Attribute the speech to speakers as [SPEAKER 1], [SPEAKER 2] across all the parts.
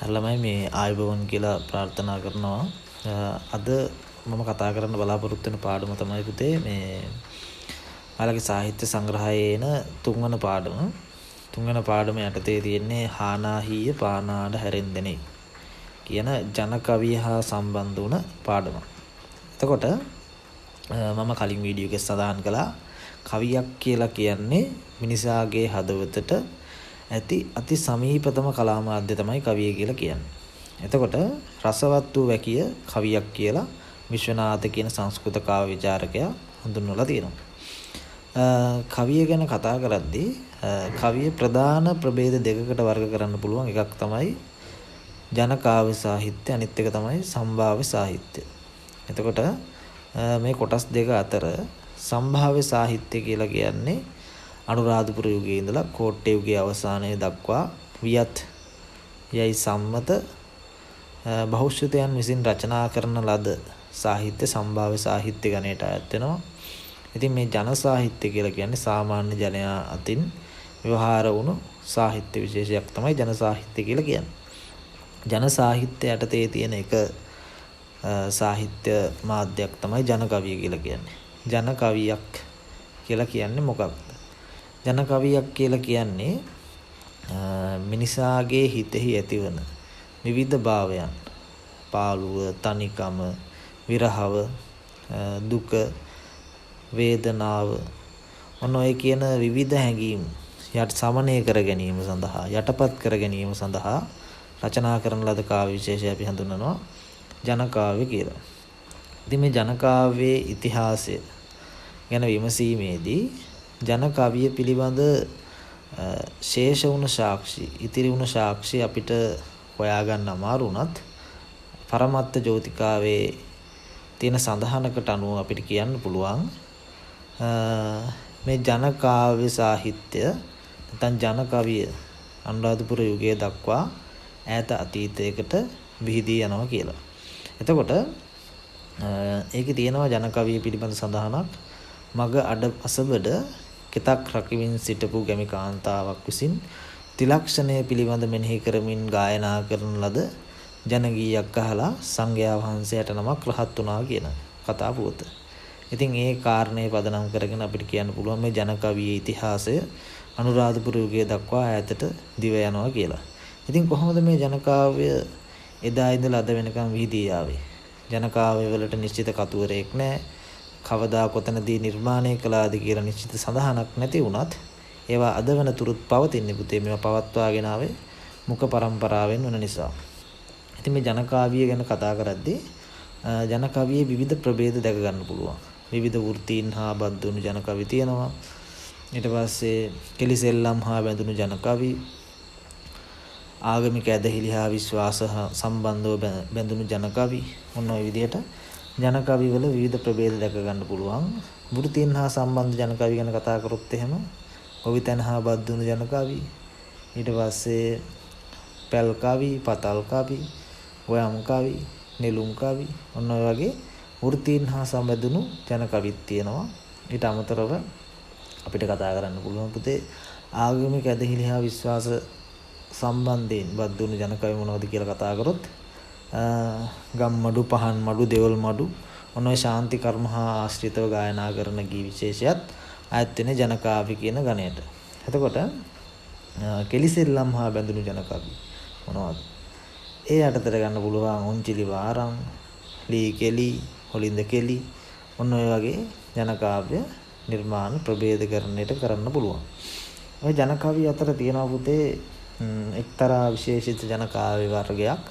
[SPEAKER 1] ළමයි මේ ආයුබෝවන් කියලා ප්‍රාර්ථනා කරනවා. අද මම කතා කරන්න බලාපොරොත්තු වෙන පාඩම තමයි පුතේ මේ ඔයාලගේ සාහිත්‍ය සංග්‍රහයේ එන තුන්වන පාඩම. තුන්වන පාඩම යටතේ තියෙන්නේ හානාහිය පානාඩ හැරෙන්දෙනේ කියන ජන කවිය හා සම්බන්ධ වුණ පාඩම. එතකොට මම කලින් වීඩියෝ එකේ සඳහන් කළා කවියක් කියලා කියන්නේ මිනිසාගේ හදවතට ඇති අති සමීපතම කලා මාධ්‍ය තමයි කවිය කියලා කියන්නේ. එතකොට රසවත් වූ වැකිය කවියක් කියලා විශ්වනාථ කියන සංස්කෘත කාව්‍ය විචාරකයා හඳුන්වලා තියෙනවා. කවිය ගැන කතා කරද්දී කවිය ප්‍රධාන ප්‍රභේද දෙකකට වර්ග කරන්න පුළුවන්. එකක් තමයි ජන කාව්‍ය සාහිත්‍ය, අනිත් එක තමයි සම්භාව්‍ය සාහිත්‍ය. එතකොට මේ කොටස් දෙක අතර සම්භාව්‍ය සාහිත්‍ය කියලා කියන්නේ අනුරාධපුර යුගයේ ඉඳලා කෝට්ටේ යුගයේ අවසානයේ දක්වා වියත් යයි සම්මත බහුශ්‍රතයන් විසින් රචනා කරන ලද සාහිත්‍ය සම්භාව්‍ය සාහිත්‍ය ගණයට අයත් වෙනවා. ඉතින් මේ ජන සාහිත්‍ය කියලා කියන්නේ සාමාන්‍ය ජනයා අතින් ව්‍යවහාර වුණු සාහිත්‍ය විශේෂයක් තමයි ජන සාහිත්‍ය කියලා කියන්නේ. ජන සාහිත්‍ය යටතේ තියෙන එක සාහිත්‍ය මාධ්‍යයක් තමයි ජන කවිය කියලා කියන්නේ. ජන කවියක් කියලා කියන්නේ මොකක්ද? ජන කවියක් කියලා කියන්නේ මිනිසාගේ හිතෙහි ඇතිවන විවිධ භාවයන්, පාළුව, තනිකම, විරහව, දුක, වේදනාව, ඔන්න ඔය කියන විවිධ හැඟීම් යට සමනය කර ගැනීම සඳහා, යටපත් කර ගැනීම සඳහා රචනා කරන ලද කාව්‍ය විශේෂය අපි හඳුන්වනවා ජන කාව්‍ය කියලා. ඉතින් මේ ජන කාව්‍යයේ ඉතිහාසය ගැන විමසීමේදී ජන කවිය පිළිබඳ ශේෂ වුණ සාක්ෂි, ඉතිරි වුණ සාක්ෂි අපිට හොයාගන්න අමාරු වුණත් පරමත්ත ජෝතිකාවේ තියෙන සඳහනකට අනුව අපිට කියන්න පුළුවන් මේ ජන කාව්‍ය සාහිත්‍ය නැත්නම් ජන කවිය අනුරාධපුර යුගයේ දක්වා ඈත අතීතයකට විහිදී යනවා කියලා. එතකොට ඒකේ තියෙනවා ජන කවිය පිළිබඳ සඳහනක්. මග අඩ අසබඩ කෙතක් රකිමින් සිටපු ගැමි කාන්තාවක් විසින් ත්‍රිලක්ෂණය පිළිබඳ මෙනෙහි කරමින් ගායනා කරන ලද ජන ගීයක් අහලා සංඝයා වහන්සේට නමක් රහත් වුණා කියන කතා පුවත. ඉතින් ඒ කාරණේ පදනම් කරගෙන අපිට කියන්න පුළුවන් මේ ජන කවියේ ඉතිහාසය අනුරාධපුර යුගයේ දක්වා ඈතට දිව යනවා කියලා. ඉතින් කොහොමද මේ ජන කාව්‍ය එදා ඉඳලා අද වෙනකම් විහිදී ආවේ? ජන කාව්‍ය වලට නිශ්චිත කතුවරයෙක් නැහැ. කවදා කොතනදී නිර්මාණය කළාද කියලා නිශ්චිත සඳහනක් නැති වුණත් ඒවා අද වෙනතුරුත් පවතින්නේ පුතේ. මේවා පවත්වාගෙන ආවේ මුඛ පරම්පරාවෙන් වන නිසා. ඉතින් මේ ජන කාව්‍ය ගැන කතා කරද්දී ජන කවියේ විවිධ ප්‍රභේද දැක ගන්න පුළුවන්. විවිධ වෘත්තීන් හා බද්ධුණු ජන කවි තියෙනවා. ඊට පස්සේ කෙලිසෙල්ලම් හා බැඳුණු ජන කවි, ආගමික ඇදහිලි හා විශ්වාස සම්බන්ධව බැඳුණු ජන කවි, ඔන්න ඔය විදිහට ජන කවි වල විවිධ ප්‍රභේද දැක ගන්න පුළුවන්. වෘත්තීන් හා සම්බන්ධ ජන කවි ගැන කතා කරොත් එහෙම ගොවිතැන හා බද්ධුණු ජන කවි, ඊට පස්සේ පැල් කවි, පතල් කවි, ගොයම් කවි, නෙළුම් කවි, ඔන්න ඔය වගේ වෘත්තීන් හා සම්බන්ධුණු ජන කවිත් තියෙනවා. ඊට අමතරව අපිට කතා කරන්න පුළුවන් පුතේ ආගමික ඇදහිලි හා විශ්වාස සම්බන්ධයෙන් බද්ධුණු ජන කවි මොනවද කියලා කතා කරොත් ගම්මඩු, පහන් මඩු, දෙවල් මඩු, ඔන්න ඔය ශාන්ති කර්ම හා ආශ්‍රිතව ගායනා කරන ගී විශේෂයත් අයත් වෙන ජන කාව්‍ය කියන ගණයට. එතකොට කෙලිසෙල්ලම් හා බැඳුණු ජන කවි මොනවද? ඒ යටතට ගන්න පුළුවන් උන්චිලි වාරම්, ලී කෙලි, හොලින්ද කෙලි, ඔන්න ඔය වගේ ජන කාව්‍ය නිර්මාණ ප්‍රභේදකරණයට කරන්න පුළුවන්. ඔය ජන කවි අතර තියෙනවා පුතේ එක්තරා විශේෂිත ජන කාව්‍ය වර්ගයක්.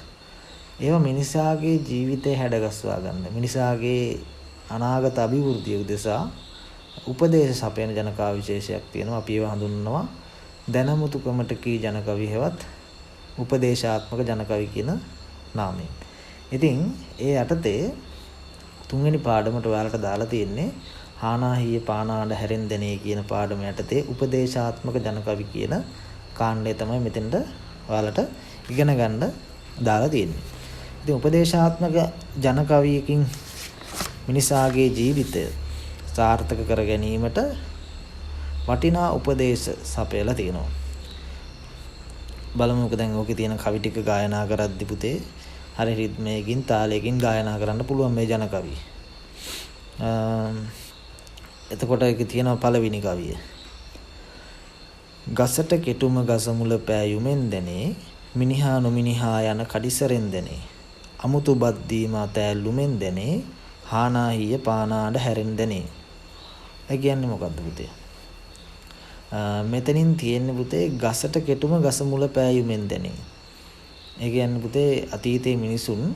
[SPEAKER 1] ඒවා මිනිසාගේ ජීවිතය හැඩගස්වා ගන්න, මිනිසාගේ අනාගත අභිවෘද්ධිය උදෙසා උපදේශ සපයන ජන කාව්‍ය විශේෂයක් තියෙනවා. අපි ඒවා හඳුන්වනවා දැනමුතු කමට කී ජන කවි හෙවත් උපදේශාත්මක ජන කවි කියන නාමයෙන්. ඉතින් ඒ යටතේ තුන්වෙනි පාඩමට ඔයාලට දාලා තියෙන්නේ හානාහිය පානාඩ හැරෙන්දෙනේ කියන පාඩම යටතේ උපදේශාත්මක ජන කවි කියන කාණ්ඩය තමයි මෙතෙන්ට ඔයාලට ඉගෙන ගන්න දාලා තියෙන්නේ. ඉතින් උපදේශාත්මක ජන කවියකින් මිනිසාගේ ජීවිතය සාර්ථක කර ගැනීමට වටිනා උපදේශ සපයලා තියෙනවා. බලමුකෝ දැන් ඕකේ තියෙන කවි ටික ගායනා කරද්දි පුතේ හරි රිද්මයකින් තාලයකින් ගායනා කරන්න පුළුවන් මේ ජන කවි. එතකොට ඒකේ තියෙනවා පළවෙනි කවිය. ගසට කෙටුම ගස මුල පෑයුමෙන් දැනේ මිනිහා නොමිනිහා යන කඩිසරෙන් දැනේ අමුතු බත් දීම තෑල්ලුමෙන් දැනේ හානාහිය පානාඩ හැරෙන් දැනේ. ඒ කියන්නේ මොකද්ද පුතේ? මෙතනින් තියෙන්නේ පුතේ ගසට කෙටුම ගස මුල පෑයුමෙන් දැනේ. ඒ කියන්නේ පුතේ අතීතයේ මිනිසුන්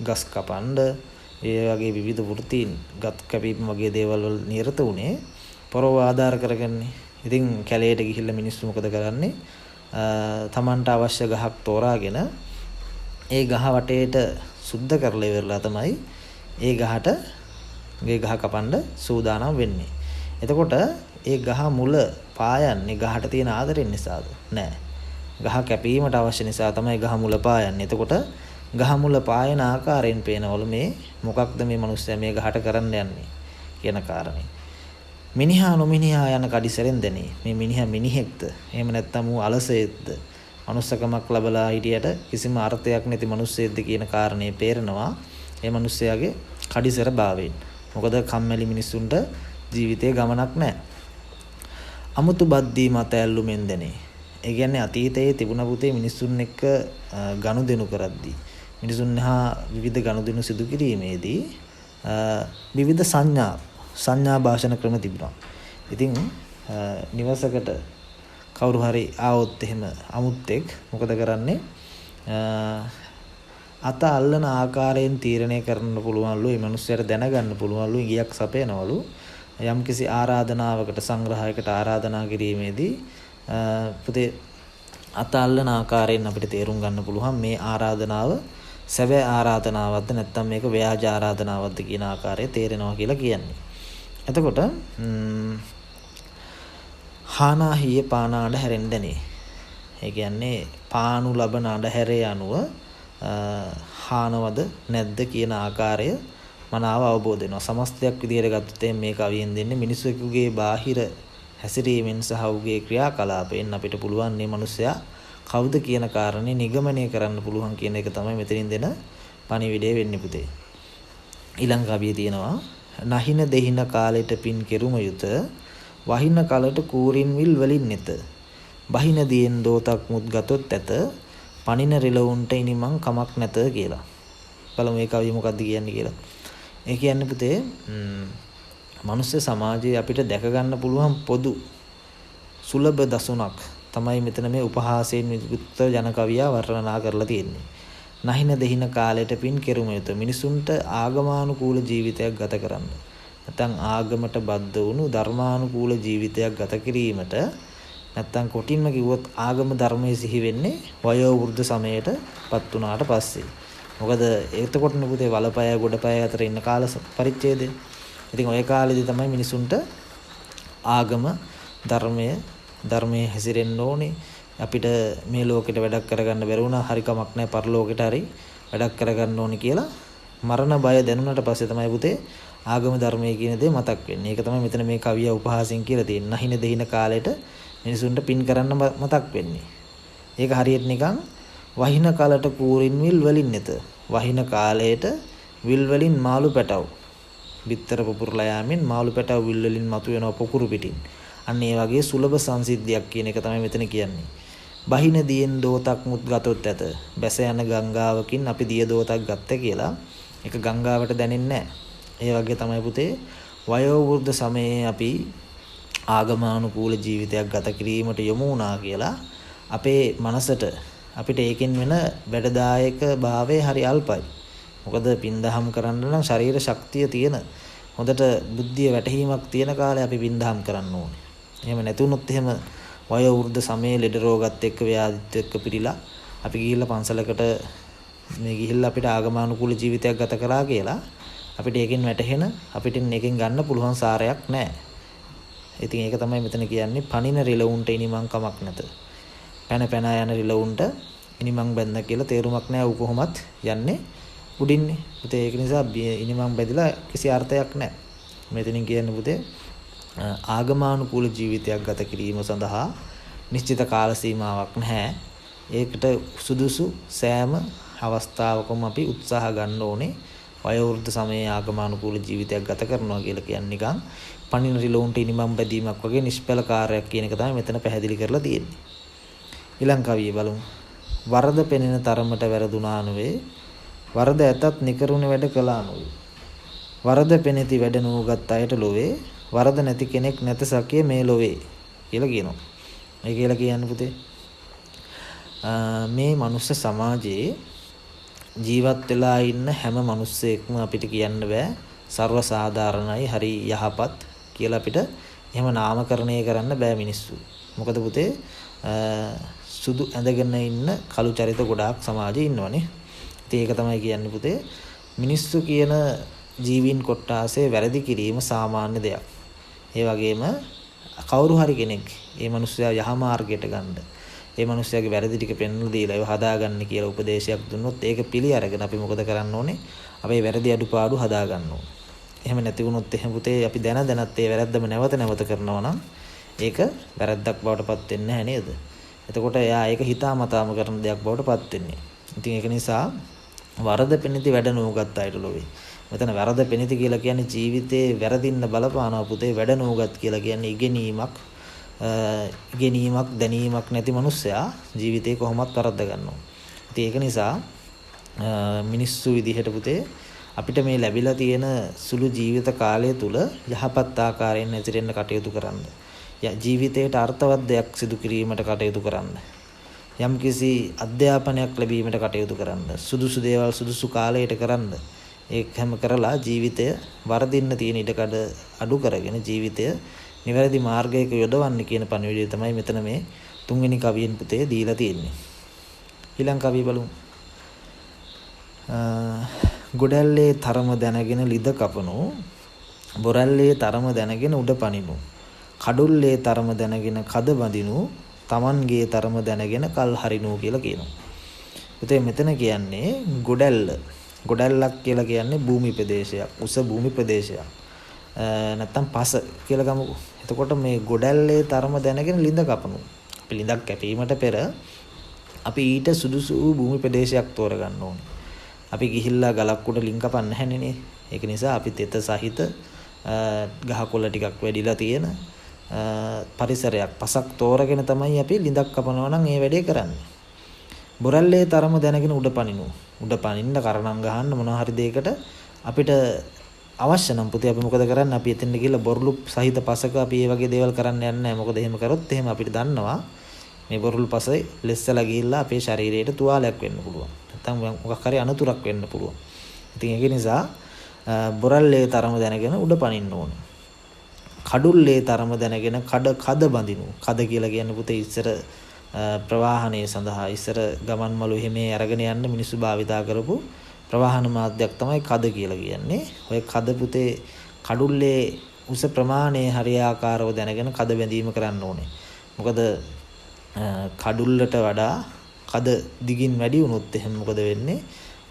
[SPEAKER 1] ගස් කපන්න ඒ වගේ විවිධ වෘත්තීන් ගත් කැපීම් වගේ දේවල් වල නිරත වුණේ පරව ආධාර කරගන්නේ. ඉතින් කැලේට ගිහිල්ලා මිනිස්සු මොකද කරන්නේ? තමන්ට අවශ්‍ය ගහක් තෝරාගෙන ඒ ගහ වටේට සුද්ධ කරලා ඉවරලා තමයි ඒ ගහට ගේ ගහ කපන්න සූදානම් වෙන්නේ. එතකොට ඒ ගහ මුල පායන්නේ ගහට තියෙන ආදරෙන් නිසාද? නෑ. ගහ කැපීමට අවශ්‍ය නිසා තමයි ගහ මුල පායන්නේ. එතකොට ගහ මුල පායන ආකාරයෙන් පේනවලු මේ මොකක්ද මේ මිනිස්සයා මේ ගහට කරන්න යන්නේ කියන කාරණේ. මිනිහා නොමිනිහා යන කඩිසරෙන් දැනේ. මේ මිනිහා මිනිහෙක්ද? එහෙම නැත්නම් ඌ අලසෙක්ද? මනුස්සකමක් ලැබලා හිටියට කිසිම අර්ථයක් නැති මිනිස්සෙක්ද කියන කාරණේ පේරනවා. ඒ මිනිස්සයාගේ කඩිසර භාවයෙන්. මොකද කම්මැලි මිනිස්සුන්ට ජීවිතේ ගමනක් නැහැ. අමුතු බද්දී මත ඇල්ලුමෙන් දැනේ. ඒ කියන්නේ අතීතයේ තිබුණ පුතේ මිනිස්සුන් එක්ක ගනුදෙනු කරද්දී මිනිසුන් හා විවිධ ගනුදෙනු සිදු කිරීමේදී විවිධ සංඥා භාෂණ ක්‍රම තිබුණා. ඉතින් නිවසකට කවුරු හරි ආවොත් එහෙම අමුත්තෙක් මොකද කරන්නේ? අත අල්ලන ආකාරයෙන් තීරණය කරන්න පුළුවන්ලු. මේ මිනිස්සුන්ට දැනගන්න පුළුවන්ලු ඉගියක් සපයනවලු. යම්කිසි ආරාධනාවකට සංග්‍රහයකට ආරාධනා කිරීමේදී පුතේ අත අල්ලන ආකාරයෙන් අපිට තේරුම් ගන්න පුළුවන් මේ ආරාධනාව සැබෑ ආරාධනාවක්ද නැත්නම් මේක ව්‍යාජ ආරාධනාවක්ද කියන ආකාරය තේරෙනවා කියලා කියන්නේ. එතකොට හානාහිය පානාඩ හැරෙන් දැනේ. ඒ කියන්නේ පානු ලබන අඩහැරේ අනුව හානවද නැද්ද කියන ආකාරය මනාව අවබෝධ වෙනවා. සමස්තයක් විදිහට ගත්තොත් මේ කවියෙන් දෙන්නේ මිනිසෙකුගේ බාහිර හැසිරීමෙන් සහ ඔහුගේ ක්‍රියාකලාපයෙන් අපිට පුළුවන් මේ මිනිසයා කවුද කියන කාරණේ නිගමනය කරන්න පුළුවන් කියන එක තමයි මෙතනින් දෙන පණිවිඩය වෙන්නේ පුතේ. ඊළඟ කවියේ තියෙනවා නහින දෙහින කාලෙට පින් කෙරුම යුත වහින කලට කූරින් විල් වලින් නෙත බහින දියෙන් දෝතක් මුත් ගතොත් ඇත පණින රිලවුන්ට ඉනිමන් කමක් නැත කියලා. බලමු මේ කවිය මොකද්ද කියන්නේ කියලා. ඒ කියන්නේ පුතේ මනුස්ස සමාජයේ අපිට දැක ගන්න පුළුවන් පොදු සුලභ දසුණක් තමයි මෙතන මේ උපහාසයෙන් යුක්ත ජන කවියා වර්ණනා කරලා තියෙන්නේ. නහින දෙහින කාලයට පින් කෙරුම යුතු මිනිසුන්ට ආගමානුකූල ජීවිතයක් ගත කරන්න. නැත්නම් ආගමට බද්ධ වුණු ධර්මානුකූල ජීවිතයක් ගත කිරීමට නැත්නම් කොටින්ම කිව්වොත් ආගම ධර්මයේ සිහි වෙන්නේ වයෝ වෘද්ධ සමයටපත් වුණාට පස්සේ. මොකද එතකොට නුඹේ වලපය ගොඩපය අතර ඉන්න කාල පරිච්ඡේදය. ඉතින් ওই කාලෙදි තමයි මිනිසුන්ට ආගම ධර්මයේ හැසිරෙන්න ඕනේ. අපිට මේ ලෝකෙට වැඩක් කරගන්න බැරි වුණා හරි කමක් නැහැ පරලෝකෙට හරි වැඩක් කරගන්න ඕනේ කියලා මරණ බය දැනුණාට පස්සේ තමයි පුතේ ආගම ධර්මයේ කියන දේ මතක් වෙන්නේ. ඒක තමයි මෙතන මේ කවිය උපහාසයෙන් කියලා තියෙන්නේ. නහින දෙහින කාලෙට මිනිසුන්ට පින් කරන්න මතක් වෙන්නේ. ඒක හරියට නිකන් වහින කාලට කූරින් විල් වලින් නැත. වහින කාලයට විල් වලින් මාළු පැටව. බිත්තර පුපුරලා යමින් මාළු පැටව විල් වලින් මතුවෙනවා පොකුරු පිටින්. අන්න ඒ වගේ සුලභ සංසිද්ධියක් කියන එක තමයි මෙතන කියන්නේ. බහින දියෙන් දෝතක් මුත් ගතොත් ඇත. බැස යන ගංගාවකින් අපි දිය දෝතක් ගත්ත කියලා ඒක ගංගාවට දැනෙන්නේ නැහැ. ඒ වගේ තමයි පුතේ වයෝ වෘද්ධ සමයේ අපි ආගමානුකූල ජීවිතයක් ගත කිරීමට යොමු වුණා කියලා අපේ මනසට අපිට ඒකෙන් වෙන බඩදායක භාවය හරි අල්පයි. මොකද පින්දහම් කරන්න නම් ශරීර ශක්තිය තියෙන හොඳට බුද්ධිය වැටහීමක් තියෙන කාලේ අපි පින්දහම් කරන්න ඕනේ. එහෙම නැතුනොත් එහෙම වයෝ වෘද්ධ සමයේ ලෙඩ රෝගات එක්ක ව්‍යාධිත් එක්ක පිළිලා අපි ගිහිල්ලා පන්සලකට මේ ගිහිල්ලා අපිට ආගමානුකූල ජීවිතයක් ගත කරා කියලා අපිට ඒකෙන් වැටහෙන අපිට ඒකෙන් ගන්න පුළුවන් සාරයක් නැහැ. ඉතින් ඒක තමයි මෙතන කියන්නේ පණින රිලවුන්ට ඉනිමන් කමක් නැත. පැන පැන යන රිලවුන්ට ඉනිමන් බැඳ කියලා තේරුමක් නැහැ. ඌ කොහොමත් යන්නේ උඩින්නේ. පුතේ ඒක නිසා ඉනිමන් බැඳලා කිසි අර්ථයක් නැහැ. මෙතනින් කියන්නේ පුතේ ආගමානුකූල ජීවිතයක් ගත කිරීම සඳහා නිශ්චිත කාල සීමාවක් නැහැ. ඒකට සුදුසු සෑම අවස්ථාවකම අපි උත්සාහ ගන්න ඕනේ. වයෝවෘද්ධ සමයේ ආගමනුකූල ජීවිතයක් ගත කරනවා කියලා කියන්නේ නිකන් පණින රිලෝන්ට ඉනිමම් බැදීමක් වගේ නිෂ්ඵල කාර්යයක් කියන එක තමයි මෙතන පැහැදිලි කරලා තියෙන්නේ. ඊළඟ කවිය බලමු. වරද පෙනෙන තරමට වැරදුනා නොවේ. වරද ඇතත් නිකරුණ වැඩ කළා නොවේ. වරද පෙනෙති වැඩ නොගත් අයට ලොවේ. වරද නැති කෙනෙක් නැත සකිය මේ ලොවේ කියලා කියනවා. ඒ කියලා කියන්නේ පුතේ මේ මනුස්ස සමාජයේ ජීවත් වෙලා ඉන්න හැම මිනිස්සෙක්ම අපිට කියන්න බෑ ਸਰව සාධාරණයි හරි යහපත් කියලා අපිට එහෙම නාමකරණය කරන්න බෑ මිනිස්සු. මොකද පුතේ සුදු ඇඳගෙන ඉන්න කළු චරිත ගොඩාක් සමාජයේ ඉන්නවනේ. ඉතින් ඒක තමයි කියන්නේ පුතේ මිනිස්සු කියන ජීවීන් කොට්ටාසේ වැරදි කිරීම සාමාන්‍ය දෙයක්. ඒ වගේම කවුරු හරි කෙනෙක් මේ මිනිස්සයා යහ මාර්ගයට ගන්න ඒ මිනිස්සයාගේ වැරදි ටික පෙන්වලා දීලා ඒව හදාගන්න කියලා උපදේශයක් දුන්නොත් ඒක පිළි අරගෙන අපි මොකද කරන්න ඕනේ? අපේ වැරදි අඩුපාඩු හදාගන්න ඕනේ. එහෙම නැති වුණොත් එහෙම පුතේ අපි දැන දැනත් ඒ වැරද්දම නැවත කරනවා නම් ඒක වැරද්දක් බවට පත් වෙන්නේ නැහැ නේද? එතකොට එයා ඒක හිතාමතාම කරන දෙයක් බවට පත් වෙන්නේ. ඉතින් ඒක නිසා වරද පෙනිති වැඩ නොගත් අයට ලොවේ. මෙතන වරද පෙනිති කියලා කියන්නේ ජීවිතේ වැරදින්න බලපානවා පුතේ. වැඩ නොගත් කියලා කියන්නේ ඉගෙනීමක් දැනීමක් නැති මිනිස්සයා ජීවිතේ කොහොමවත් වරද්ද ගන්නවා. ඉතින් ඒක නිසා මිනිස්සු විදිහට පුතේ අපිට මේ ලැබිලා තියෙන සුළු ජීවිත කාලය තුල යහපත් ආකාරයෙන් හැසිරෙන්න කටයුතු කරන්න. ජීවිතයට අර්ථවත් දෙයක් සිදු කිරීමට කටයුතු කරන්න. යම්කිසි අධ්‍යාපනයක් ලැබීමට කටයුතු කරන්න. සුදුසු දේවල් සුදුසු කාලයට කරන්න. ඒක හැම කරලා ජීවිතය වර්ධින්න තියෙන ඉඩකඩ අඩු කරගෙන ජීවිතය නිවැරදි මාර්ගයක යොදවන්න කියන පණිවිඩය තමයි මෙතන මේ තුන්වෙනි කවියෙන් පුතේ දීලා තියෙන්නේ. ඊළඟ කවිය බලමු. ගොඩැල්ලේ තරම දැනගෙන ලිද කපනු, බොරැල්ලේ තරම දැනගෙන උඩ පනිනු, කඩුල්ලේ තරම දැනගෙන කද බඳිනු, Tamanගේ තරම දැනගෙන කල් හරිනු කියලා කියනවා. පුතේ මෙතන කියන්නේ ගොඩැල්ලක් කියලා කියන්නේ භූමි ප්‍රදේශයක්, උස භූමි ප්‍රදේශයක්. නැත්තම් පස කියලා ගමුකෝ. එතකොට මේ ගොඩැල්ලේ තරම දැනගෙන ලිඳ කපනු. අපි ලිඳක් කැපීමට පෙර අපි ඊට සුදුසු භූමි ප්‍රදේශයක් තෝරගන්න ඕනේ. අපි ගිහිල්ලා ගලක් උඩ ලින් කපන්න නැහැ නේ. ඒක නිසා අපි තෙත සහිත ගහකොළ ටිකක් වැඩිලා තියෙන පරිසරයක් පසක් තෝරගෙන තමයි අපි ලිඳක් කපනවා නම් ඒ වැඩේ කරන්නේ. බොරැල්ලේ තරම දැනගෙන උඩ පනිනු. උඩ පනින්න කරණම් ගහන්න මොනවා හරි දෙයකට අපිට අවශ්‍ය නම් පුතේ අපි මොකද කරන්නේ? අපි එතෙන් ගිහලා බොරළු සහිත පසක අපි මේ වගේ දේවල් කරන්න යන්නේ නැහැ. මොකද එහෙම කරොත් එහෙම අපිට දන්නවා මේ බොරළු පසේ ලෙස්සලා ගිහිල්ලා අපේ ශරීරයට තුවාලයක් වෙන්න පුළුවන්. නැත්නම් මොකක් හරි අනතුරක් වෙන්න පුළුවන්. ඉතින් ඒක නිසා බොරැල්ලේ තරම දැනගෙන උඩ පනින්න ඕනේ. කඩුල්ලේ තරම දැනගෙන කද බඳිනු. කද කියලා කියන්නේ පුතේ ඉස්සර ප්‍රවාහනය සඳහා ඉස්සර ගමන් මළු එහෙම අරගෙන යන්න මිනිස්සු භාවිතා කරපු ප්‍රවාහන මාධ්‍යයක් තමයි කද කියලා කියන්නේ. ඔය කද පුතේ කඩුල්ලේ උස ප්‍රමාණය හරියාකාරව දැනගෙන කද බැඳීම කරන්න ඕනේ. මොකද කඩුල්ලට වඩා කද දිගින් වැඩි වුණොත් එහෙනම් මොකද වෙන්නේ?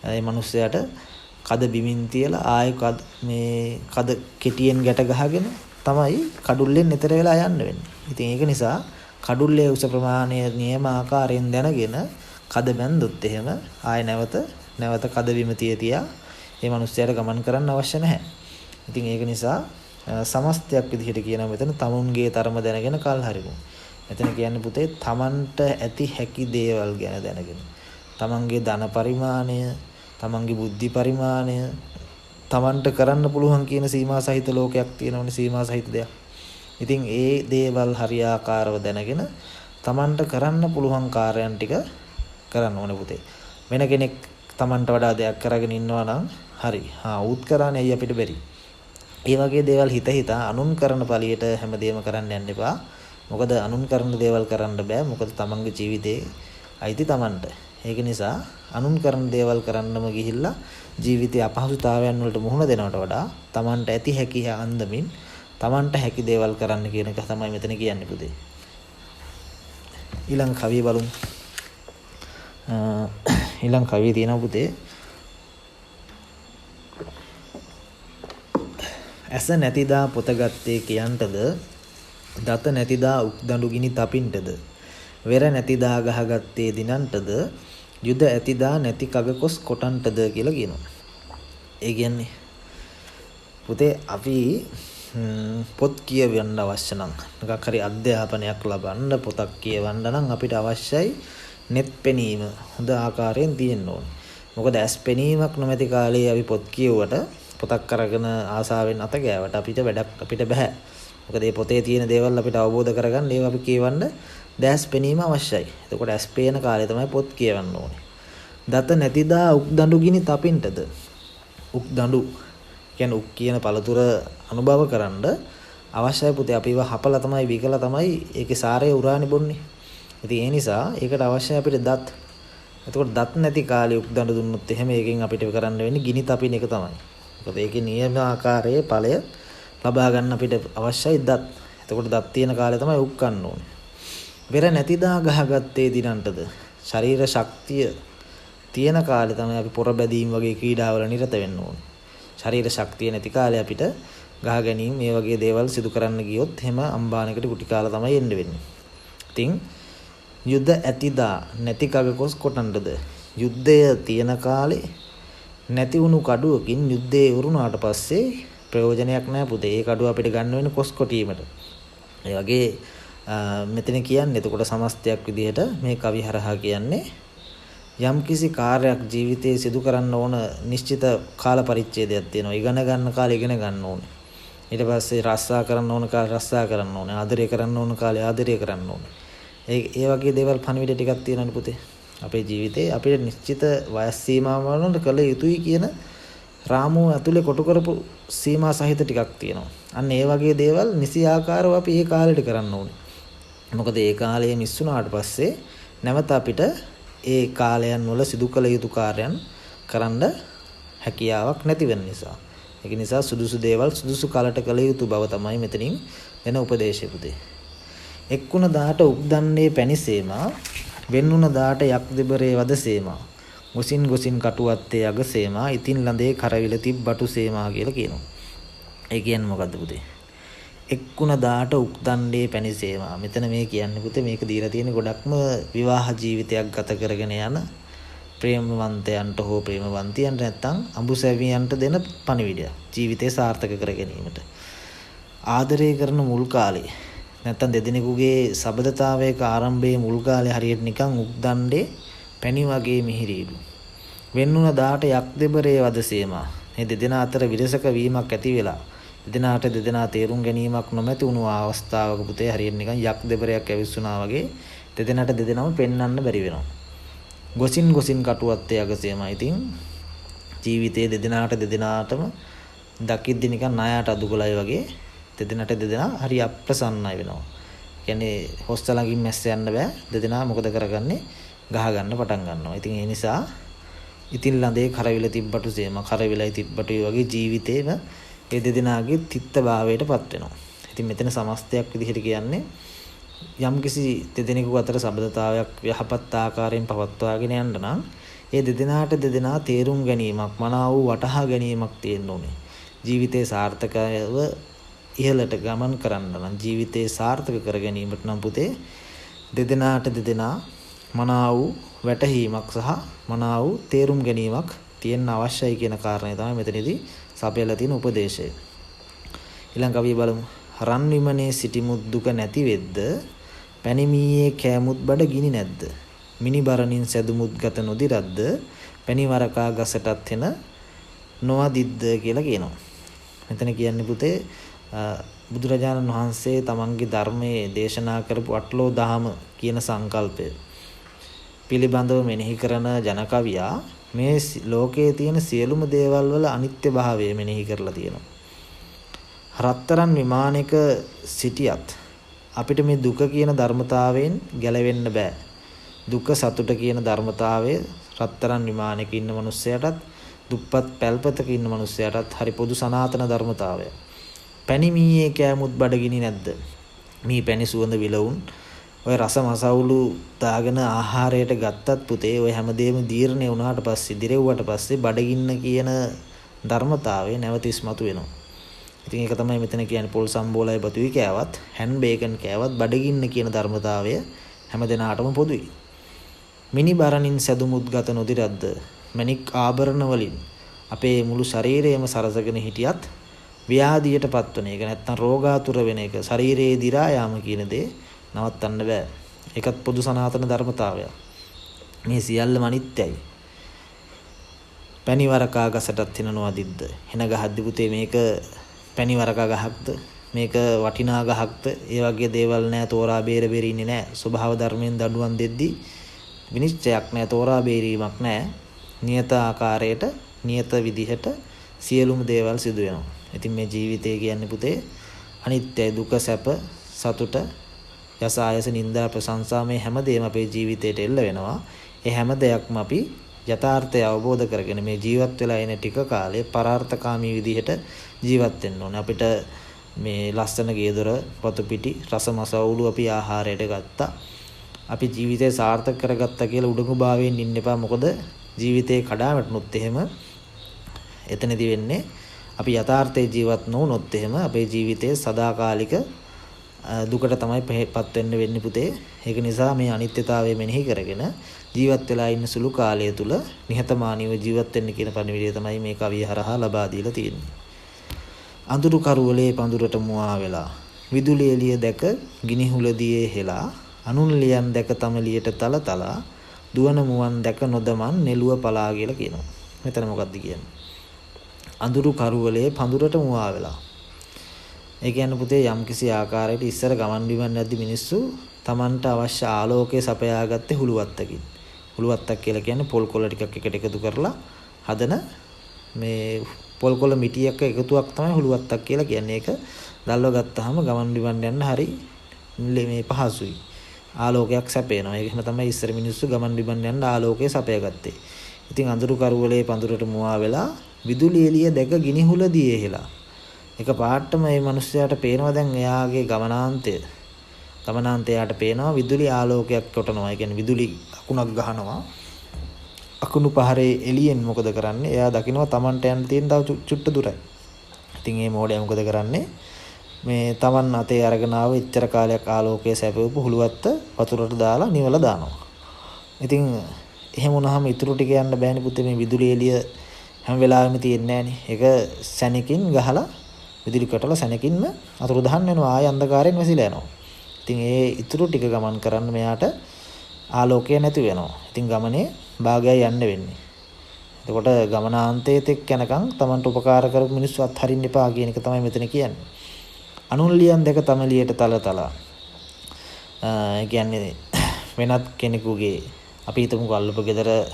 [SPEAKER 1] ඒ මිනිස්සයාට කද බිමින් තියලා ආයෙ කද කෙටියෙන් ගැට ගහගෙන තමයි කඩුල්ලෙන් එතර වෙලා යන්න වෙන්නේ. ඉතින් ඒක නිසා කඩුල්ලේ උස ප්‍රමාණය නියම ආකාරයෙන් දැනගෙන කද බැන්දොත් එහෙම ආයෙ නැවත කද බිම තියා මේ මිනිස්සයාට ගමන් කරන්න අවශ්‍ය නැහැ. ඉතින් ඒක නිසා සමස්තයක් විදිහට කියනවා මෙතන තමුන්ගේ තරම දැනගෙන කල් හරිමු. මෙතන කියන්නේ පුතේ තමන්ට ඇති හැකි දේවල් ගැන දැනගෙන. තමන්ගේ ධන පරිමාණය, තමන්ගේ බුද්ධි පරිමාණය, තමන්ට කරන්න පුළුවන් කියන සීමා සහිත ලෝකයක් තියෙනවනේ සීමා සහිත දෙයක්. ඉතින් ඒ දේවල් හරියාකාරව දැනගෙන තමන්ට කරන්න පුළුවන් කාර්යයන් ටික කරන්න ඕනේ පුතේ. වෙන කෙනෙක් තමන්ට වඩා දෙයක් කරගෙන ඉන්නවා නම් හරි. උත් කරන්නේ ඇයි අපිට බැරි? ඒ වගේ දේවල් හිතා අනුන් කරන පළියට හැමදේම කරන්න යන්න එපා. මොකද අනුන් කරන දේවල් කරන්න බෑ. මොකද තමන්ගේ ජීවිතේ අයිති තමන්ට. ඒක නිසා අනුන් කරන දේවල් කරන්නම ගිහිල්ලා ජීවිතයේ අපහසුතාවයන් වලට මුහුණ දෙනවට වඩා තමන්ට ඇති හැකි අන්දමින් තමන්ට හැකි දේවල් කරන්න කියන එක තමයි මෙතන කියන්නේ පුතේ. ඊළඟ කවිය බලමු. ඊළඟ කවිය තියෙනවා පුතේ. ඇස නැතිදා පොත ගත්තේ කියන්ටද, දත නැතිදා උක්දඬු ගිනි තපින්ටද, වෙර නැතිදා ගහගත්තේ දිනන්ටද යුද ඇතිදා නැති කගකොස් කොටන්ටද කියලා කියනවා. ඒ කියන්නේ පුතේ අපි පොත් කියවන්න අවශ්‍ය නම් එකක් හරි අධ්‍යාපනයක් ලබන්න පොතක් කියවන්න නම් අපිට අවශ්‍යයි net පෙනීම හොඳ ආකාරයෙන් තියෙන්න ඕනේ. මොකද ඇස් පෙනීමක් නොමැති කාලේ අපි පොත් කියුවට පොතක් අරගෙන ආසාවෙන් අත ගෑවට අපිට බෑ. මොකද මේ පොතේ තියෙන දේවල් අපිට අවබෝධ කරගන්න ඒවා අපි කියවන්න දැස් පෙනීම අවශ්‍යයි. එතකොට ඇස් පේන කාලේ තමයි පොත් කියවන්න ඕනේ. දත නැතිදා උක් දඬු ගිනි තපින්ටද උක් දඬු කියන්නේ උක් කියන පළතුර අනුභව කරන්න අවශ්‍යයි පුතේ. අපි ඒවා හපලා තමයි විකලා තමයි ඒකේ සාරය උරානේ බොන්නේ. ඉතින් ඒ නිසා ඒකට අවශ්‍යයි අපිට දත්. එතකොට දත් නැති කාලේ උක් දඬු දුන්නොත් එහෙම ඒකෙන් අපිට කරන්න වෙන්නේ ගිනි තපින එක තමයි. මොකද ඒකේ නියම ආකාරයේ ඵලය ලබා ගන්න අපිට අවශ්‍යයි දත්. එතකොට දත් තියෙන කාලේ තමයි උක් ගන්න ඕනේ. වෙර නැතිදා ගහගත්තේ දිනන්ටද ශරීර ශක්තිය තියෙන කාලේ තමයි අපි පොර බැදීම් වගේ ක්‍රීඩාවල නිරත වෙන්න ඕනේ. ශරීර ශක්තිය නැති කාලේ අපිට ගහ ගැනීම මේ වගේ දේවල් සිදු කරන්න ගියොත් එහෙම අම්බානකට කුටි කාලා තමයි එන්න වෙන්නේ. ඉතින් යුද්ධ ඇතිදා නැති කගකොස් කොටන්ටද යුද්ධය තියෙන කාලේ නැති වුණු කඩුවකින් යුද්ධේ වුණාට පස්සේ ප්‍රයෝජනයක් නැහැ පුතේ. ඒ කඩුව අපිට ගන්න වෙන්නේ කොස් කොටීමට. ඒ වගේ මෙතන කියන්නේ එතකොට සමස්තයක් විදිහට මේ කවි හරහා කියන්නේ යම්කිසි කාර්යයක් ජීවිතයේ සිදු කරන්න ඕන නිශ්චිත කාල පරිච්ඡේදයක් තියෙනවා. ඉගෙන ගන්න කාලේ ඉගෙන ගන්න ඕනේ. ඊට පස්සේ රස්සා කරන්න ඕන කාලේ රස්සා කරන්න ඕනේ. ආදරය කරන්න ඕන කාලේ ආදරය කරන්න ඕනේ. ඒ වගේ දේවල් පණිවිඩ ටිකක් තියෙනවනේ පුතේ. අපේ ජීවිතේ අපිට නිශ්චිත වයස් සීමාවල් වලට කළ යුතුයි කියන රාමුව ඇතුලේ කොටු කරපු සීමා සහිත ටිකක් තියෙනවා. අන්න ඒ වගේ දේවල් නිසි ආකාරව අපි ඒ කාලෙට කරන්න ඕනේ. මොකද ඒ කාලයේ මිස් වුණාට පස්සේ නැවත අපිට ඒ කාලයන් වල සිදු කළ යුතු කාර්යයන් කරන්න හැකියාවක් නැති වෙන නිසා. ඒක නිසා සුදුසු දේවල් සුදුසු කාලට කළ යුතු බව තමයි මෙතනින් එන උපදේශය පුතේ. එක්කුණ දාට උක්දන්නේ පැනිසේමා වෙන්නුණ දාට යක් දෙබරේ වදසේමා ගොසින් ගොසින් කටුවත්තේ යගසේමා ඉතින් ළඳේ කරවිල තිබ්බටු සේමා කියලා කියනවා. ඒ කියන්නේ මොකද්ද පුතේ? එක්කුණ දාට උක්දන්නේ පැනිසේමා. මෙතන මේ කියන්නේ පුතේ මේක දීලා තියෙන ගොඩක්ම විවාහ ජීවිතයක් ගත කරගෙන යන ප්‍රේමවන්තයන්ට හෝ ප්‍රේමවන්තියන්ට නැත්තම් අඹුසැමියන්ට දෙන පණිවිඩය. ජීවිතය සාර්ථක කර ගැනීමට. ආදරය කරන මුල් කාලේ නැත්තම් දෙදෙනෙකුගේ සබඳතාවයක ආරම්භයේ මුල් කාලේ හරියට නිකන් උක්දණ්ඩේ පැණි වගේ මිහිරීලු. වෙන්නුණ දාට යක් දෙබරේ වදසේමා. මේ දෙදෙනා අතර විරසක වීමක් ඇති වෙලා දෙදෙනාට දෙදෙනා තේරුම් ගැනීමක් නොමැති වුණු අවස්ථාවක පුතේ හරියට නිකන් යක් දෙබරයක් ඇවිස්සුනා වගේ දෙදෙනාට දෙදෙනාම පෙන්වන්න බැරි වෙනවා. ගොසින් ගොසින් කටුවත්තේ යගසේමා. ඉතින් ජීවිතයේ දෙදෙනාට දෙදෙනාටම දකිද්දි නිකන් ණයට අදුගලයි වගේ දෙදෙනාට දෙදෙනා හරි අප්‍රසන්නයි වෙනවා. කියන්නේ හොස්ත ළඟින් මැස්ස යන්න බෑ. දෙදෙනා මොකද කරගන්නේ? ගහ ගන්න පටන් ගන්නවා. ඉතින් ඒ නිසා ඉතින් ළඳේ කරවිල තිබ්බටු සේම කරවිලයි තිබ්බටුයි වගේ ජීවිතේම ඒ දෙදෙනාගේ තිත්ත භාවයටපත් වෙනවා. ඉතින් මෙතන සමස්තයක් විදිහට කියන්නේ යම්කිසි දෙදෙනෙකු අතර සබඳතාවයක් යහපත් ආකාරයෙන් පවත්වාගෙන යන්න නම් ඒ දෙදෙනාට දෙදෙනා තේරුම් ගැනීමක් මනාව වූ වටහා ගැනීමක් තියෙන්න ඕනේ. ජීවිතේ සාර්ථකව ඉහළට ගමන් කරන්න නම් ජීවිතේ සාර්ථක කර ගැනීමට නම් පුතේ දෙදෙනාට දෙදෙනා මනාව වූ වැටහීමක් සහ මනාව වූ තේරුම් ගැනීමක් තියෙන්න අවශ්‍යයි කියන කාරණය තමයි මෙතනදී සපයලා තියෙන උපදේශය. ඊළඟ කවිය බලමු. රන් විමනේ සිටිමුත් දුක නැති වෙද්ද පැනිමීයේ කෑමුත් බඩ ගිනි නැද්ද මිනි බරණින් සැදුමුත් ගත නොදිරද්ද පැනිවරකා ගසටත් එන නොවදිද්ද කියලා කියනවා. මෙතන කියන්නේ පුතේ බුදුරජාණන් වහන්සේ තමන්ගේ ධර්මයේ දේශනා කරපු අටලෝ දහම කියන සංකල්පය පිළිබඳව මෙනෙහි කරන ජනකවියා මේ ලෝකයේ තියෙන සියලුම දේවල් වල අනිත්‍ය භාවය මෙනෙහි කරලා තියෙනවා. රත්තරන් විමානයක සිටියත් අපිට මේ දුක කියන ධර්මතාවයෙන් ගැලවෙන්න බෑ. දුක සතුට කියන ධර්මතාවය රත්තරන් විමානයක ඉන්න මිනිස්සයාටත් දුප්පත් පැල්පතක ඉන්න මිනිස්සයාටත් හරි පොදු සනාතන ධර්මතාවය. පැණි මීයේ කෑමුත් බඩගිනි නැද්ද? මී පැණි සුවඳ විලවුන් ඔය රස මසවුලු දාගෙන ආහාරයට ගත්තත් පුතේ ඔය හැමදේම දීර්ණේ වුණාට පස්සේ දිරෙව්වට පස්සේ බඩගින්න කියන ධර්මතාවය නැවත ඉස්මතු වෙනවා. ඉතින් ඒක තමයි මෙතන කියන්නේ පොල් සම්බෝලයි බතුයි කෑවත් හැන් බේකන් කෑවත් බඩගින්න කියන ධර්මතාවය හැම දෙනාටම පොදුයි. මිනි බරණින් සැදුමුත් ගත නොදිරද්ද මණික් ආභරණ වලින් අපේ මුළු ශරීරයම සරසගෙන හිටියත් ව්‍යාධියට පත්වන එක නැත්තම් රෝගාතුර වෙන එක ශරීරයේ දි รา යාම කියන දේ නවත්තන්න බෑ. ඒකත් පොදු සනාතන ධර්මතාවයක්. මේ සියල්ලම අනිත්‍යයි. පැණිවරකා ගසටත් හින නොවදිද්ද. හින ගහද්දි පුතේ මේක පැණිවරකා ගහක්ද? මේක වටිනා ගහක්ද? ඒ වගේ දේවල් නෑ. තෝරා බේර බේර ඉන්නේ නෑ. ස්වභාව ධර්මයෙන් දඬුවම් දෙද්දි විනිශ්චයක් නෑ. තෝරා බේරීමක් නෑ. නියත ආකාරයට නියත විදිහට සියලුම දේවල් සිදු වෙනවා. ඉතින් මේ ජීවිතය කියන්නේ පුතේ අනිත්‍යයි. දුක සැප සතුට යස ආයස නිന്ദා ප්‍රශංසා මේ හැමදේම අපේ ජීවිතයට එල්ල වෙනවා. ඒ හැම දෙයක්ම අපි යථාර්ථය අවබෝධ කරගෙන මේ ජීවත් වෙලා ඉන ටික කාලේ පරාර්ථකාමී විදිහට ජීවත් වෙන්න ඕනේ. අපිට මේ ලස්සන ගේදොර පොතු පිටි රසමසවුලු අපි ආහාරයට ගත්තා. අපි ජීවිතය සාර්ථක කරගත්තා කියලා උඩඟුභාවයෙන් ඉන්න එපා. මොකද ජීවිතේ කඩා වැටුනොත් එහෙම එතනදී වෙන්නේ අපි යථාර්ථයේ ජීවත් නොවුනොත් එහෙම අපේ ජීවිතයේ සදාකාලික දුකට තමයි පත් වෙන්න වෙන්නේ පුතේ. ඒක නිසා මේ අනිත්‍යතාවය මෙනෙහි කරගෙන ජීවත් වෙලා ඉන්න සුළු කාලය තුල නිහතමානීව ජීවත් වෙන්න කියන පණිවිඩය තමයි මේ කවිය හරහා ලබා දීලා තියෙන්නේ. අඳුරු කරුවලේ පඳුරට මුවා වෙලා විදුලි එළිය දැක ගිනි හුලදියේ හෙලා අනුන් ලියන් දැක තමලියට තලතලා දුවන මුවන් දැක නොදමන් නෙළුව පලා කියලා කියනවා. මෙතන මොකක්ද කියන්නේ? අඳුරු කරුවලේ පඳුරට මුවා වෙලා. ඒ කියන්නේ පුතේ යම්කිසි ආකාරයකට ඉස්සර ගමන් බිමන් නැද්දි මිනිස්සු Tamanට අවශ්‍ය ආලෝකය සපයාගත්තේ හුලුවත්තකින්. හුලුවත්තක් කියලා කියන්නේ පොල් කොළ ටිකක් එකට එකතු කරලා හදන මේ පොල් කොළ මිටියක එකතුවක් තමයි හුලුවත්තක් කියලා කියන්නේ. ඒක දැල්ව ගත්තාම ගමන් බිමන් යන්න හරි මේ පහසුයි. ආලෝකයක් සැපේනවා. ඒකම තමයි ඉස්සර මිනිස්සු ගමන් බිමන් යන්න ආලෝකය සපයාගත්තේ. ඉතින් අඳුරු කරුවලේ පඳුරට මුවා වෙලා විදුලි එළිය දැක ගිනි හුලදියේ හෙලා. එක පාටම මේ මිනිස්යාට පේනවා දැන් එයාගේ ගමනාන්තයට පේනවා විදුලි ආලෝකයක් කොටනවා. ඒ කියන්නේ විදුලි අකුණක් ගහනවා. අකුණු පහරේ එළියෙන් මොකද කරන්නේ? එයා දකිනවා Tamanට යන්න තියෙන තව චුට්ට දුරයි. ඉතින් මේ මෝඩයා මොකද කරන්නේ? මේ Taman අතේ අරගෙන ආව ඉච්චර කාලයක් ආලෝකයේ සැපෙවපු හුලුවත්ත වතුරට දාලා නිවලා දානවා. ඉතින් එහෙම වුණාම ඉතුරු ටික යන්න බෑනේ පුතේ. මේ විදුලි එළිය හැම වෙලාවෙම තියෙන්නේ නෑනේ. ඒක සැනකින් ගහලා විදුලි කටල සැනකින්ම අතුරු දහන් වෙනවා. ආය අන්ධකාරයෙන් වැසිලා යනවා. ඉතින් ඒ ඉතුරු ටික ගමන් කරන්න මෙයාට ආලෝකය නැති වෙනවා. ඉතින් ගමනේ භාගයයි යන්න වෙන්නේ. එතකොට ගමනාන්තයේ තෙක් යනකම් Tamanට උපකාර කරපු මිනිස්සු අත්හරින්න එපා කියන එක තමයි මෙතන කියන්නේ. අනුන්ලියන් දෙක තමලියට තලතලා. ඒ කියන්නේ වෙනත් කෙනෙකුගේ අපි හිතමුකෝ අල්ලපු ගෙදර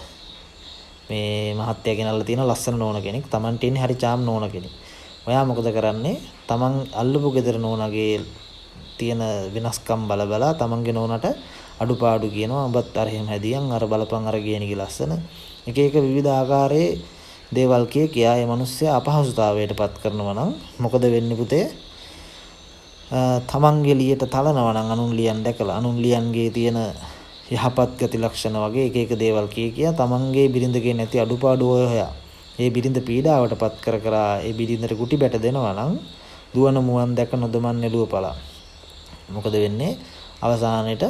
[SPEAKER 1] මේ මහත්තයා ගෙනල්ලා තියෙන ලස්සන නෝන කෙනෙක්. Tamanට ඉන්නේ හරි චාම් නෝන කෙනෙක්. ඔයා මොකද කරන්නේ? Taman අල්ලපු ගෙදර නෝනගේ තියෙන වෙනස්කම් බල Tamanගේ නෝනට අඩුපාඩු කියනවා. ඔබත් අර එහෙම හැදියන් අර බලපන් අර ගේනිගේ ලස්සන එක එක විවිධ ආකාරයේ දේවල් කියා ඒ මිනිස්සයා අපහසුතාවයට පත් කරනවා නම් මොකද වෙන්නේ පුතේ? තමන්ගේ ලියට තලනවා නම් අනුන් ලියන් දැකලා අනුන් ලියන්ගේ තියෙන යහපත් ගති ලක්ෂණ වගේ එක එක දේවල් කියා තමන්ගේ බිරිඳගේ නැති අඩුපාඩු හොයා ඒ බිරිඳ පීඩාවට පත් කර ඒ බිරිඳට කුටි බැට දෙනවා නම් දුවන මුවන් දැක නොදමන් නෙළුව පලා. මොකද වෙන්නේ? අවසානයේට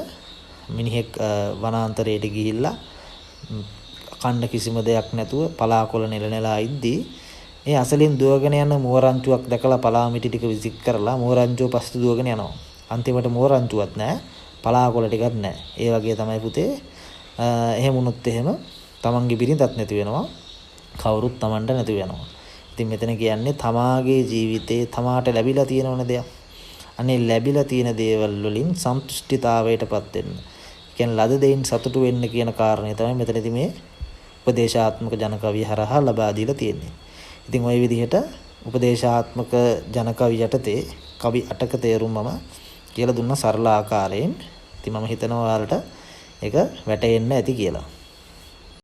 [SPEAKER 1] මිනිහෙක් වනාන්තරයට ගිහිල්ලා කන්න කිසිම දෙයක් නැතුව පලාකොළ නෙලනෙලා ඉද්දී ඒ අසලින් දුවගෙන යන මෝරංචුවක් දැකලා පලා මිටි ටික විසික් කරලා මෝරංචුව පස්සට දුවගෙන යනවා. අන්තිමට මෝරංචුවත් නැහැ, පලාකොළ ටිකක් නැහැ. ඒ වගේ තමයි පුතේ. එහෙම වුණොත් එහෙම තමන්ගේ බිරිඳත් නැති වෙනවා, කවුරුත් තමන්ට නැති වෙනවා. ඉතින් මෙතන කියන්නේ තමාගේ ජීවිතේ තමාට ලැබිලා තියෙන දෙයක්. අනේ ලැබිලා තියෙන දේවල් වලින් සන්තුෂ්ටිතාවයටපත් වෙන්න. කියන්නේ ලද දෙයින් සතුටු වෙන්න කියන කාරණේ තමයි මෙතනදී මේ උපදේශාත්මක ජන කවිය හරහා ලබා දීලා තියෙන්නේ. ඉතින් ওই විදිහට උපදේශාත්මක ජන කවිය යටතේ කවි 8ක තේරුම මම කියලා දුන්නා සරල ආකාරයෙන්. ඉතින් මම හිතනවා ඔයාලට ඒක වැටහෙන්න ඇති කියලා.